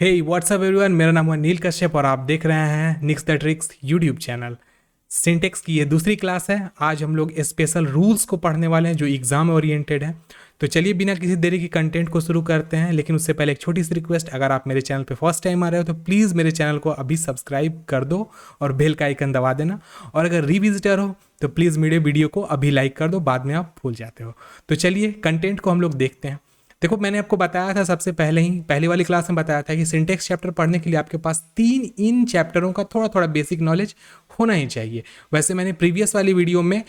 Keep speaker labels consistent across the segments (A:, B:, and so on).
A: हे WhatsApp everyone, मेरा नाम है नील कश्यप और आप देख रहे हैं Nix the Tricks YouTube channel. Syntax की ये दूसरी क्लास है। आज हम लोग स्पेशल रूल्स को पढ़ने वाले हैं जो एग्जाम ओरिएंटेड है। तो चलिए बिना किसी देरी की कंटेंट को शुरू करते हैं, लेकिन उससे पहले एक छोटी सी रिक्वेस्ट, अगर आप मेरे चैनल पे फर्स्ट टाइम आ रहे हो तो प्लीज़ मेरे चैनल को अभी सब्सक्राइब कर दो और बेल का आइकन दबा देना। और अगर रिविजिटर हो तो प्लीज़ मेरे वीडियो को अभी लाइक कर दो, बाद में आप भूल जाते हो। तो चलिए कंटेंट को हम लोग देखते हैं। देखो, मैंने आपको बताया था सबसे पहले ही पहली वाली क्लास में बताया था कि सिंटेक्स चैप्टर पढ़ने के लिए आपके पास इन चैप्टरों का थोड़ा थोड़ा बेसिक नॉलेज होना ही चाहिए। वैसे मैंने प्रीवियस वाली वीडियो में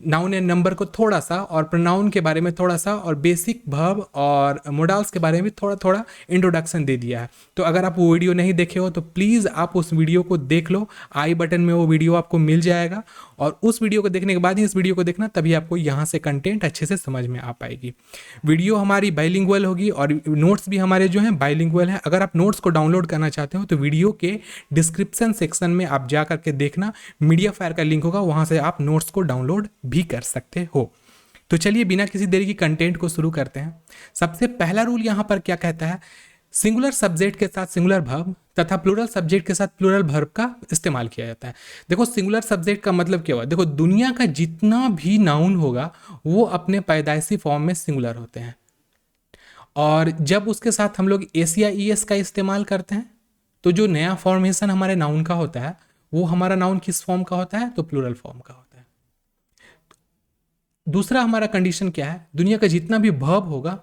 A: नाउन एंड नंबर को थोड़ा सा और प्रोनाउन के बारे में थोड़ा सा और बेसिक वर्ब और मोडाल्स के बारे में थोड़ा थोड़ा इंट्रोडक्शन दे दिया है। तो अगर आप वो वीडियो नहीं देखे हो तो प्लीज़ आप उस वीडियो को देख लो। आई बटन में वो वीडियो आपको मिल जाएगा और उस वीडियो को देखने के बाद ही इस वीडियो को देखना, तभी आपको यहाँ से कंटेंट अच्छे से समझ में आ पाएगी। वीडियो हमारी बाइलिंगुअल होगी और नोट्स भी हमारे जो हैं बाइलिंगुअल हैं। अगर आप नोट्स को डाउनलोड करना चाहते हो तो वीडियो के डिस्क्रिप्शन सेक्शन में आप जा करके देखना, मीडिया फायर का लिंक होगा, वहाँ से आप नोट्स को डाउनलोड भी कर सकते हो। तो चलिए बिना किसी देरी की कंटेंट को शुरू करते हैं। सबसे पहला रूल यहाँ पर क्या कहता है, सिंगुलर सब्जेक्ट के साथ सिंगुलर वर्ब तथा प्लूरल सब्जेक्ट के साथ प्लूरल वर्ब का इस्तेमाल किया जाता है। देखो, सिंगुलर सब्जेक्ट का मतलब क्या हुआ, देखो दुनिया का जितना भी नाउन होगा वो अपने पैदाइशी फॉर्म में सिंगुलर होते हैं, और जब उसके साथ हम लोग एस या ई एस का इस्तेमाल करते हैं तो जो नया फॉर्मेशन हमारे नाउन का होता है वो हमारा नाउन किस फॉर्म का होता है, तो प्लूरल फॉर्म का होता है। दूसरा हमारा कंडीशन क्या है, दुनिया का जितना भी वर्ब होगा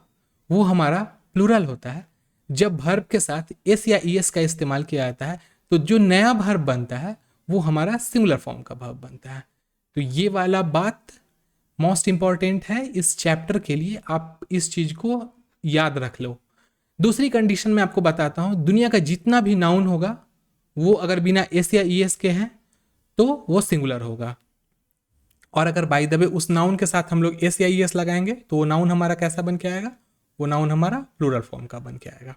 A: वो हमारा प्लूरल होता है। जब वर्ब के साथ एस या ई एस का इस्तेमाल किया जाता है तो जो नया वर्ब बनता है वो हमारा सिंगुलर फॉर्म का वर्ब बनता है। तो ये वाला बात मोस्ट इंपॉर्टेंट है इस चैप्टर के लिए, आप इस चीज को याद रख लो। दूसरी कंडीशन मैं आपको बताता हूं, दुनिया का जितना भी नाउन होगा वो अगर बिना एस या ई एस के हैं तो वो सिंगुलर होगा, और अगर बाय द वे उस नाउन के साथ हम लोग एस या ई एस लगाएंगे तो वो नाउन हमारा कैसा बन के आएगा, वो नाउन हमारा प्लूरल फॉर्म का बन के आएगा।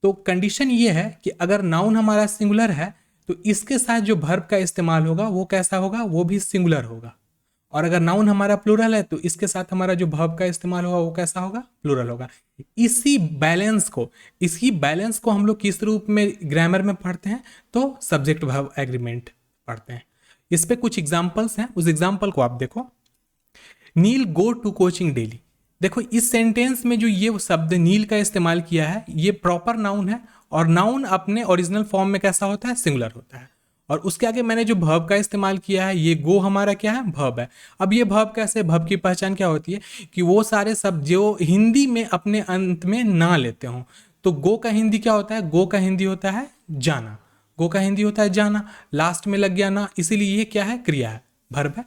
A: तो कंडीशन ये है कि अगर नाउन हमारा सिंगुलर है तो इसके साथ जो वर्ब का इस्तेमाल होगा वो कैसा होगा, वो भी सिंगुलर होगा। और अगर नाउन हमारा प्लूरल है तो इसके साथ हमारा जो वर्ब का इस्तेमाल होगा वो कैसा होगा, प्लूरल होगा। इसी बैलेंस को हम लोग किस रूप में ग्रामर में पढ़ते हैं, तो सब्जेक्ट वर्ब एग्रीमेंट पढ़ते हैं। इस पे कुछ एग्जांपल्स हैं, उस एग्जांपल को आप देखो। नील गो टू कोचिंग डेली। देखो, इस सेंटेंस में जो ये शब्द नील का इस्तेमाल किया है ये प्रॉपर नाउन है, और नाउन अपने ओरिजिनल फॉर्म में कैसा होता है, सिंगुलर होता है। और उसके आगे मैंने जो वर्ब का इस्तेमाल किया है, ये गो हमारा क्या है, वर्ब है। अब ये वर्ब कैसे, वर्ब की पहचान क्या होती है कि वो सारे शब्द जो हिंदी में अपने अंत में ना लेते हों। तो गो का हिंदी क्या होता है, गो का हिंदी होता है जाना। गो का हिंदी होता है जाना, लास्ट में लग गया ना, इसीलिए ये क्या है, क्रिया है, वर्ब है।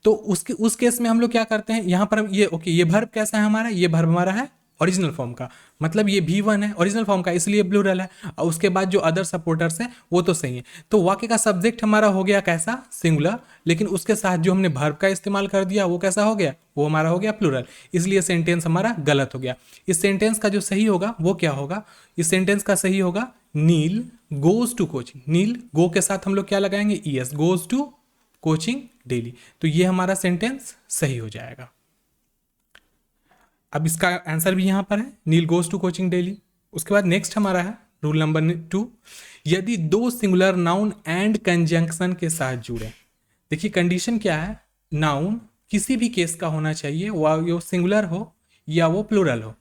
A: तो उस केस में हम लोग क्या करते हैं, यहाँ पर हम ये ये वर्ब कैसा है हमारा, ये वर्ब हमारा है ओरिजिनल फॉर्म का, मतलब ये V1 है ओरिजिनल फॉर्म का, इसलिए प्लूरल है। और उसके बाद जो अदर सपोर्टर्स हैं वो तो सही है। तो वाक्य का सब्जेक्ट हमारा हो गया कैसा, सिंगुलर, लेकिन उसके साथ जो हमने वर्ब का इस्तेमाल कर दिया वो कैसा हो गया, वो हमारा हो गया प्लूरल, इसलिए सेंटेंस हमारा गलत हो गया। इस सेंटेंस का जो सही होगा वो क्या होगा, इस सेंटेंस का सही होगा Neel goes to coaching. Neel go के साथ हम लोग क्या लगाएंगे, ES, goes to coaching daily. तो ये हमारा सेंटेंस सही हो जाएगा। अब इसका आंसर भी यहां पर है, नील गोज टू कोचिंग डेली। उसके बाद नेक्स्ट हमारा है रूल नंबर 2, यदि दो सिंगुलर नाउन एंड कंजंक्शन के साथ जुड़े। देखिए कंडीशन क्या है, नाउन किसी भी केस का होना चाहिए, वो सिंगुलर हो या वो प्लूरल हो,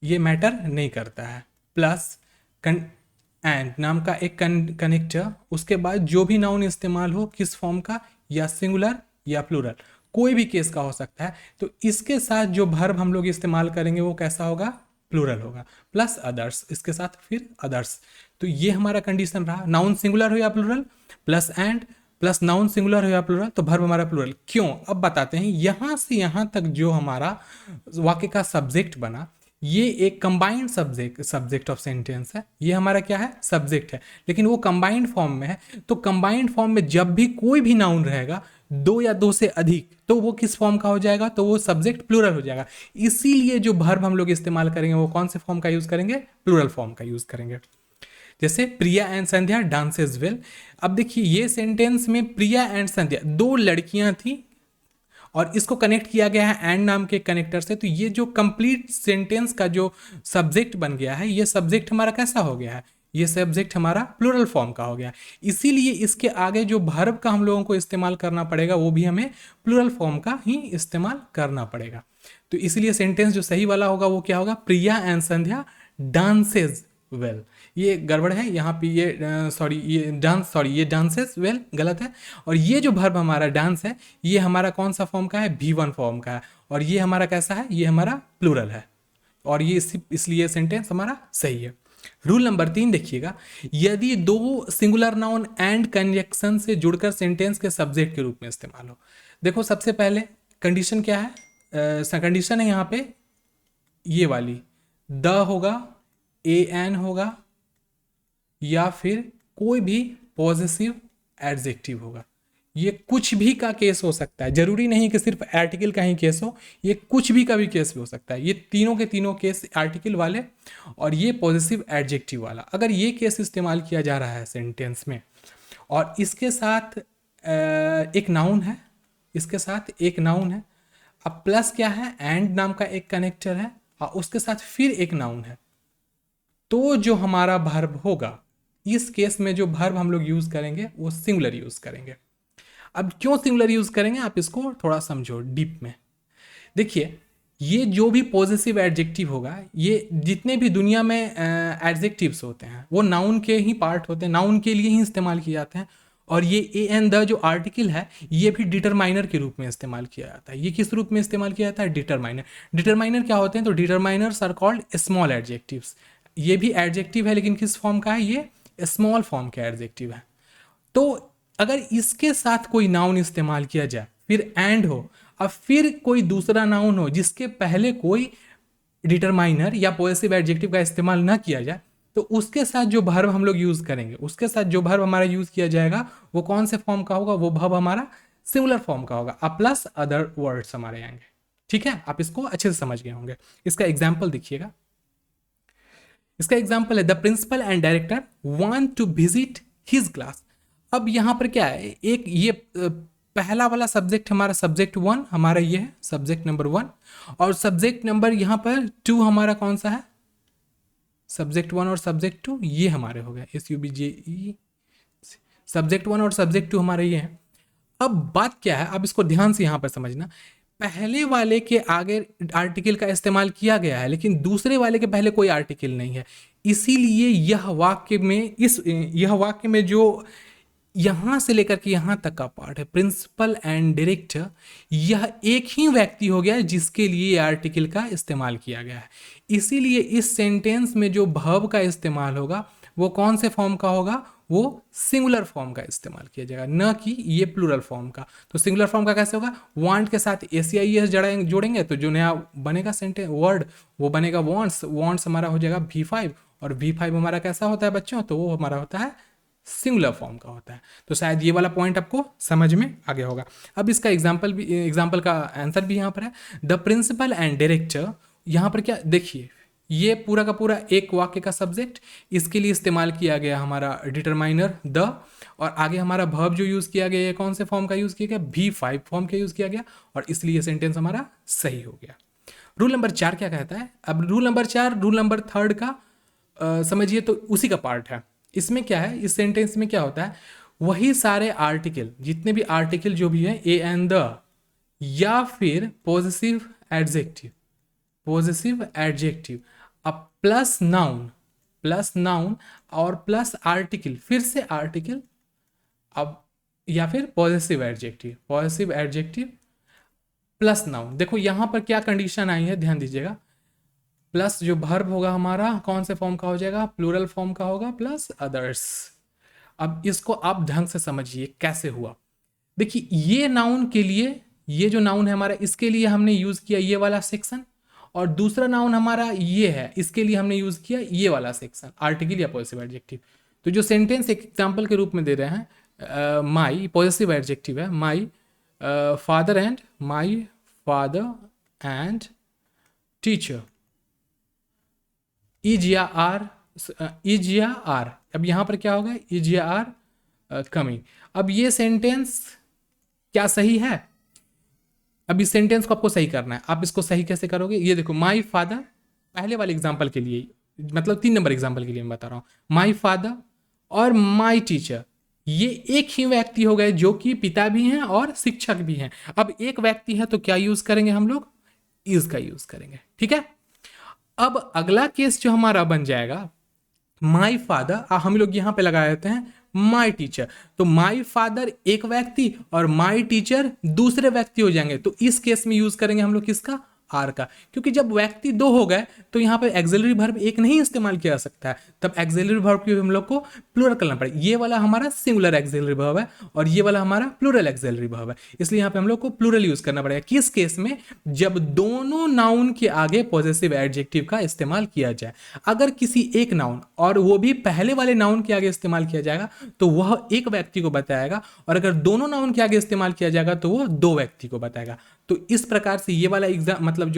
A: ये मैटर नहीं करता है। प्लस एंड नाम का एक कनेक्टर, उसके बाद जो भी नाउन इस्तेमाल हो किस फॉर्म का, या सिंगुलर या प्लूरल, कोई भी केस का हो सकता है। तो इसके साथ जो वर्ब हम लोग इस्तेमाल करेंगे वो कैसा होगा, प्लूरल होगा। प्लस अदर्स, इसके साथ फिर अदर्स। तो ये हमारा कंडीशन रहा, नाउन सिंगुलर हो या plural, plus and, plus noun singular हो या प्लूरल, तो वर्ब हमारा प्लूरल। क्यों, अब बताते हैं। यहां से यहां तक जो हमारा वाक्य का सब्जेक्ट बना, ये एक कंबाइंड सब्जेक्ट ऑफ सेंटेंस है, ये हमारा क्या है, सब्जेक्ट है, लेकिन वो कंबाइंड फॉर्म में है। तो कंबाइंड फॉर्म में जब भी कोई भी नाउन रहेगा, दो या दो से अधिक, तो वो किस फॉर्म का हो जाएगा, तो वो सब्जेक्ट प्लूरल हो जाएगा। इसीलिए जो वर्ब हम लोग इस्तेमाल करेंगे वो कौन से फॉर्म का यूज करेंगे, प्लूरल फॉर्म का यूज करेंगे। जैसे प्रिया एंड संध्या डांसेस वेल। अब देखिए ये सेंटेंस में प्रिया एंड संध्या दो लड़कियां थी और इसको कनेक्ट किया गया है एंड नाम के कनेक्टर से। तो ये जो कंप्लीट सेंटेंस का जो सब्जेक्ट बन गया है, ये सब्जेक्ट हमारा कैसा हो गया है, ये सब्जेक्ट हमारा प्लूरल फॉर्म का हो गया। इसीलिए इसके आगे जो वर्ब का हम लोगों को इस्तेमाल करना पड़ेगा वो भी हमें प्लूरल फॉर्म का ही इस्तेमाल करना पड़ेगा। तो इसलिए सेंटेंस जो सही वाला होगा वो क्या होगा, प्रिया एंड संध्या डांसेज वेल। ये गड़बड़ है यहाँ पे, ये डांसेस वेल गलत है। और ये जो वर्ब हमारा डांस है, ये हमारा कौन सा फॉर्म का है, V1 फॉर्म का है। और ये हमारा कैसा है, ये हमारा प्लूरल है। और ये इसलिए सेंटेंस हमारा सही है। रूल नंबर 3 देखिएगा, यदि दो सिंगुलर नाउन एंड कंजक्शन से जुड़कर सेंटेंस के सब्जेक्ट के रूप में इस्तेमाल हो। देखो सबसे पहले कंडीशन क्या है, कंडीशन है यहाँ पे ये वाली, द होगा, an होगा, या फिर कोई भी पॉजेसिव एडजेक्टिव होगा। ये कुछ भी का केस हो सकता है, जरूरी नहीं कि सिर्फ आर्टिकल का ही केस हो, ये कुछ भी का भी केस भी हो सकता है। ये तीनों के तीनों केस आर्टिकल वाले और ये पॉजेसिव एडजेक्टिव वाला, अगर ये केस इस्तेमाल किया जा रहा है सेंटेंस में और इसके साथ एक नाउन है, इसके साथ एक नाउन है, अब प्लस क्या है, एंड नाम का एक कनेक्टर है और उसके साथ फिर एक नाउन है, तो जो हमारा वर्ब होगा, इस केस में जो वर्ब हम लोग यूज करेंगे वो सिंगुलर यूज करेंगे। अब क्यों सिंगुलर यूज करेंगे, आप इसको थोड़ा समझो डीप में। देखिए ये जो भी पॉजेसिव एडजेक्टिव होगा, ये जितने भी दुनिया में एडजेक्टिव्स होते हैं वो नाउन के ही पार्ट होते हैं, नाउन के लिए ही इस्तेमाल किए जाते हैं। और ये ए एन द जो आर्टिकल है, ये भी डिटरमाइनर के रूप में इस्तेमाल किया जाता है। ये किस रूप में इस्तेमाल किया जाता है, डिटरमाइनर। डिटरमाइनर क्या होते हैं, तो determiners are called small adjectives. ये भी एडजेक्टिव है लेकिन किस फॉर्म का है, ये स्मॉल फॉर्म का एडजेक्टिव है। तो अगर इसके साथ कोई नाउन इस्तेमाल किया जाए, फिर एंड हो, अब फिर कोई दूसरा नाउन हो जिसके पहले कोई डिटरमाइनर या पॉजेसिव एडजेक्टिव का इस्तेमाल ना किया जाए, तो उसके साथ जो वर्ब हम लोग यूज करेंगे, उसके साथ जो वर्ब हमारा यूज किया जाएगा वो कौन से फॉर्म का होगा, वो वर्ब हमारा सिंगुलर फॉर्म का होगा, प्लस अदर वर्ड्स हमारे आएंगे। ठीक है, आप इसको अच्छे से समझ गए होंगे। इसका एग्जाम्पल देखिएगा, इसका एग्जाम्पल है the principal and director want to visit his class. अब यहाँ पर क्या है, एक ये पहला वाला सब्जेक्ट हमारा सब्जेक्ट 1 हमारा ये है सब्जेक्ट नंबर 1, और सब्जेक्ट नंबर यहाँ पर 2 हमारा कौन सा है, सब्जेक्ट 1 और सब्जेक्ट 2 ये हमारे हो गए, SUBJE। सब्जेक्ट 1 और सब्जेक्ट 2 हमारे ये हैं। अब बात क्या है, अब इसको ध्यान से यहाँ पर समझना, पहले वाले के आगे आर्टिकल का इस्तेमाल किया गया है लेकिन दूसरे वाले के पहले कोई आर्टिकल नहीं है। इसीलिए यह वाक्य में जो यहाँ से लेकर के यहाँ तक का पार्ट है, प्रिंसिपल एंड डायरेक्टर, यह एक ही व्यक्ति हो गया जिसके लिए आर्टिकल का इस्तेमाल किया गया है। इसीलिए इस सेंटेंस में जो वर्ब का इस्तेमाल होगा वो कौन से फॉर्म का होगा, वो सिंगुलर फॉर्म का इस्तेमाल किया जाएगा, न कि ये प्लूरल फॉर्म का। तो सिंगुलर फॉर्म का कैसे होगा, वांट के साथ ACIES जोड़ेंगे तो जो नया बनेगा सेंटेंस वर्ड वो बनेगा वांट्स। वांट्स हमारा हो जाएगा V5, और V5 हमारा कैसा होता है बच्चों, तो वो हमारा होता है सिंगुलर फॉर्म का होता है। तो शायद ये वाला पॉइंट आपको समझ में आ गया होगा। अब इसका एग्जाम्पल का आंसर भी यहाँ पर है, द प्रिंसिपल एंड डायरेक्टर। यहाँ पर क्या देखिए, ये पूरा का पूरा एक वाक्य का सब्जेक्ट, इसके लिए इस्तेमाल किया गया हमारा डिटरमाइनर द, और आगे हमारा वर्ब जो यूज़ किया गया, कौन से फॉर्म का यूज़ किया गया, V5 फॉर्म का यूज़ किया गया, और इसलिए सेंटेंस हमारा सही हो गया। रूल नंबर 4 क्या कहता है, अब रूल नंबर 4 रूल नंबर 3 का समझिए तो उसी का पार्ट है। इसमें क्या है, इस सेंटेंस में क्या होता है, वही सारे आर्टिकल, जितने भी आर्टिकल जो भी है ए एंड द, या फिर पॉजेसिव एडजेक्टिव, अब प्लस नाउन और प्लस आर्टिकल, फिर से आर्टिकल, अब या फिर पॉजेसिव एडजेक्टिव प्लस नाउन। देखो यहां पर क्या कंडीशन आई है, ध्यान दीजिएगा, प्लस जो वर्ब होगा हमारा कौन से फॉर्म का हो जाएगा, प्लूरल फॉर्म का होगा, प्लस अदर्स। अब इसको आप ढंग से समझिए कैसे हुआ। देखिए ये नाउन के लिए, ये जो नाउन है हमारा, इसके लिए हमने यूज किया ये वाला सेक्शन, और दूसरा नाउन हमारा ये है, इसके लिए हमने यूज किया ये वाला सेक्शन, आर्टिकल या पॉजेसिव एडजेक्टिव। तो जो सेंटेंस एक एग्जाम्पल के रूप में दे रहे हैं, माई पॉजेसिव एडजेक्टिव है, my father and teacher, is या आर। अब यहां पर क्या होगा, इज या आर कमिंग। अब ये सेंटेंस क्या सही है, अब इस सेंटेंस को आपको सही करना है। आप इसको सही कैसे करोगे, ये देखो, माई फादर, पहले वाले एग्जाम्पल के लिए, मतलब 3 नंबर एग्जाम्पल के लिए मैं बता रहा हूँ, माई फादर और माई टीचर, ये एक ही व्यक्ति हो गए जो कि पिता भी हैं और शिक्षक भी हैं। अब एक व्यक्ति है तो क्या यूज करेंगे हम लोग, इज का यूज करेंगे, ठीक है। अब अगला केस जो हमारा बन जाएगा, माई फादर, हम लोग यहां पे लगा देते हैं माई टीचर, तो माई फादर एक व्यक्ति और माई टीचर दूसरे व्यक्ति हो जाएंगे, तो इस केस में यूज करेंगे हम लोग किसका, आर का, क्योंकि जब व्यक्ति 2 हो गए तो यहाँ पे एक्सिलरी वर्ब एक नहीं इस्तेमाल किया जा सकता है, तब एक्सिलरी वर्ब की हम लोग को प्लूरल करना पड़ेगा। ये वाला हमारा सिंगुलर एक्सिलरी वर्ब है और ये वाला हमारा प्लूरल एक्सिलरी वर्ब है, इसलिए यहाँ पे हम लोग को प्लूरल यूज करना पड़ेगा। किस केस में, जब दोनों नाउन के आगे पॉजेसिव एडजेक्टिव का इस्तेमाल किया जाए। अगर किसी एक नाउन और वो भी पहले वाले नाउन के आगे इस्तेमाल किया जाएगा तो वह एक व्यक्ति को बताएगा, और अगर दोनों नाउन के आगे इस्तेमाल किया जाएगा तो वो 2 व्यक्ति को बताएगा। तो इस प्रकार से ये वाला एग्जाम मतलब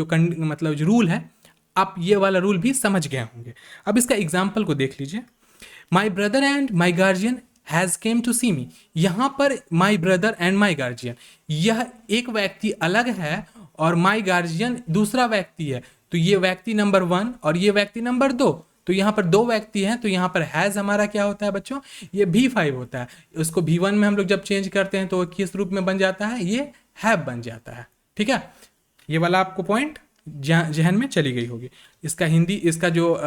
A: जो रूल है, आप ये वाला रूल भी समझ गए होंगे। अब इसका एग्जाम्पल को देख लीजिए, my brother and my guardian has came to see me. यहां पर my brother and my guardian, यह एक व्यक्ति अलग है और माई गार्जियन दूसरा व्यक्ति है, तो ये व्यक्ति नंबर 1 और ये व्यक्ति नंबर 2, तो यहाँ पर 2 व्यक्ति हैं, तो यहाँ पर हैज हमारा क्या होता है बच्चों, ये V5 होता है। उसको V1 में हम लोग जब चेंज करते हैं तो किस रूप में बन जाता है, ये हैव बन जाता है, ठीक है। ये वाला आपको पॉइंट जहन में चली गई होगी। इसका हिंदी, इसका जो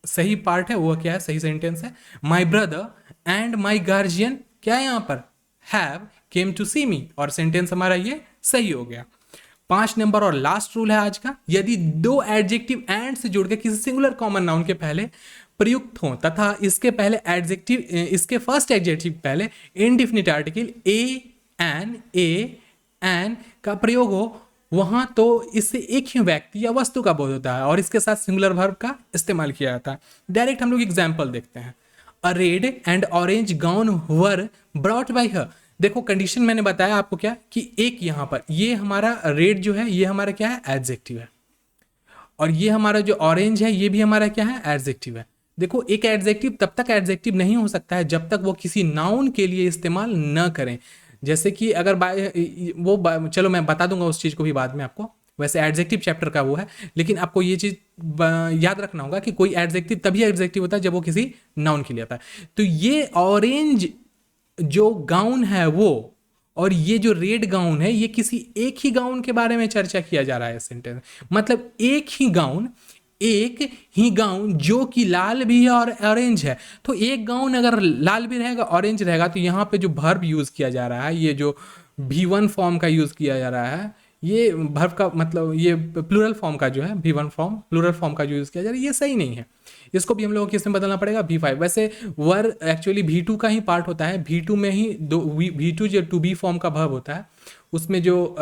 A: सही पार्ट है वो क्या है, सही सेंटेंस है, माई ब्रदर एंड माई गार्जियन क्या है यहाँ पर, हैव केम टू सी मी, और सेंटेंस हमारा ये सही हो गया। 5 नंबर और लास्ट रूल है आज का, यदि 2 एडजेक्टिव एंड से जुड़ के किसी सिंगुलर कॉमन नाउन के पहले प्रयुक्त हो तथा इसके पहले एडजेक्टिव, इसके फर्स्ट एडजेक्टिव पहले इंडेफिनिट आर्टिकल एन का प्रयोग हो, वहां तो इससे एक ही व्यक्ति या वस्तु का बोध होता है और इसके साथ सिंगुलर वर्ब का इस्तेमाल किया जाता है। डायरेक्ट हम लोग एग्जाम्पल देखते हैं, a red and orange gown were brought by her. देखो कंडीशन मैंने बताया आपको क्या, कि एक यहाँ पर ये हमारा रेड जो है ये हमारा क्या है, एडजेक्टिव है, और ये हमारा जो ऑरेंज है ये भी हमारा क्या है, एडजेक्टिव है। देखो एक एडजेक्टिव तब तक एडजेक्टिव नहीं हो सकता है जब तक वो किसी नाउन के लिए इस्तेमाल न करें। जैसे कि अगर चलो मैं बता दूंगा उस चीज़ को भी बाद में आपको, वैसे एडजेक्टिव चैप्टर का वो है, लेकिन आपको ये चीज़ याद रखना होगा कि कोई एडजेक्टिव तभी एडजेक्टिव होता है जब वो किसी नाउन के लिए आता है। तो ये ऑरेंज जो गाउन है वो, और ये जो रेड गाउन है, ये किसी एक ही गाउन के बारे में चर्चा किया जा रहा है सेंटेंस, मतलब एक ही गाउन जो कि लाल भी है और ऑरेंज है। तो एक गाउन अगर लाल भी रहेगा ऑरेंज रहेगा, तो यहाँ पे जो वर्ब यूज किया जा रहा है, ये जो V1 फॉर्म का यूज किया जा रहा है, ये वर्ब का मतलब ये प्लूरल फॉर्म का जो है V1 फॉर्म, प्लूरल फॉर्म का जो यूज किया जा रहा है, ये सही नहीं है। इसको भी हम लोगों को किस में बदलना पड़ेगा, V5। वैसे वर एक्चुअली V2 का ही पार्ट होता है, V2 में ही V2 जो टू बी फॉर्म का वर्ब होता है, उसमें जो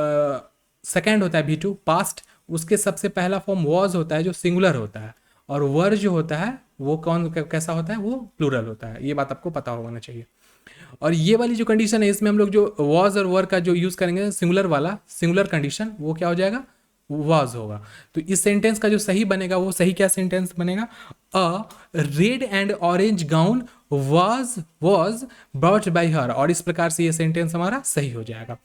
A: सेकेंड होता है V2 पास्ट, उसके सबसे पहला फॉर्म वॉज होता है जो सिंगुलर होता है, और वर जो होता है वो कैसा होता है, वो प्लूरल होता है। ये बात आपको पता होना चाहिए। और ये वाली जो कंडीशन है इसमें हम लोग जो वॉज और वर का जो यूज करेंगे सिंगुलर वाला, सिंगुलर कंडीशन, वो क्या हो जाएगा, वॉज होगा। तो इस सेंटेंस का जो सही बनेगा वो सही क्या सेंटेंस बनेगा, a red and orange gown was brought by her, और इस प्रकार से ये सेंटेंस हमारा सही हो जाएगा।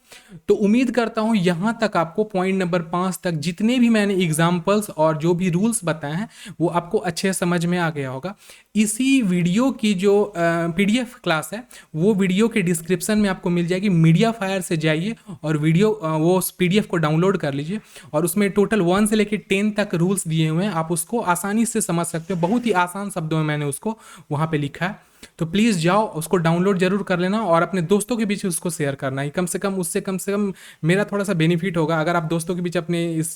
A: तो उम्मीद करता हूं यहां तक आपको पॉइंट नंबर 5 तक जितने भी मैंने एग्जांपल्स और जो भी रूल्स बताए हैं वो आपको अच्छे समझ में आ गया होगा। इसी वीडियो की जो PDF क्लास है वो वीडियो के डिस्क्रिप्शन में आपको मिल जाएगी। मीडिया फायर से जाइए और वो PDF को डाउनलोड कर लीजिए, और उसमें टोटल 1 से लेकर 10 तक रूल्स दिए हुए हैं, आप उसको आसानी से समझ सकते हो। बहुत ही आसान शब्दों में मैंने उसको वहाँ पे लिखा है, तो प्लीज़ जाओ उसको डाउनलोड जरूर कर लेना और अपने दोस्तों के बीच उसको शेयर करना है। कम से कम मेरा थोड़ा सा बेनिफिट होगा अगर आप दोस्तों के बीच अपने इस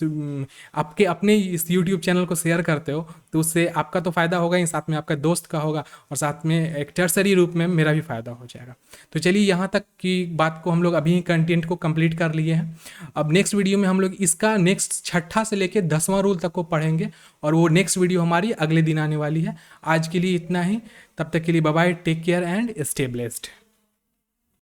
A: YouTube चैनल को शेयर करते हो, तो उससे आपका तो फ़ायदा होगा ही, साथ में आपका दोस्त का होगा, और साथ में एक टर्सरी रूप में मेरा भी फ़ायदा हो जाएगा। तो चलिए यहाँ तक की बात को हम लोग अभी कंटेंट को कंप्लीट कर लिए हैं। अब नेक्स्ट वीडियो में हम लोग इसका नेक्स्ट 6ठा से लेकर 10वां रूल तक को पढ़ेंगे, और वो नेक्स्ट वीडियो हमारी अगले दिन आने वाली है। आज के लिए इतना ही, तब तक के लिए bye bye, take care and stay blessed.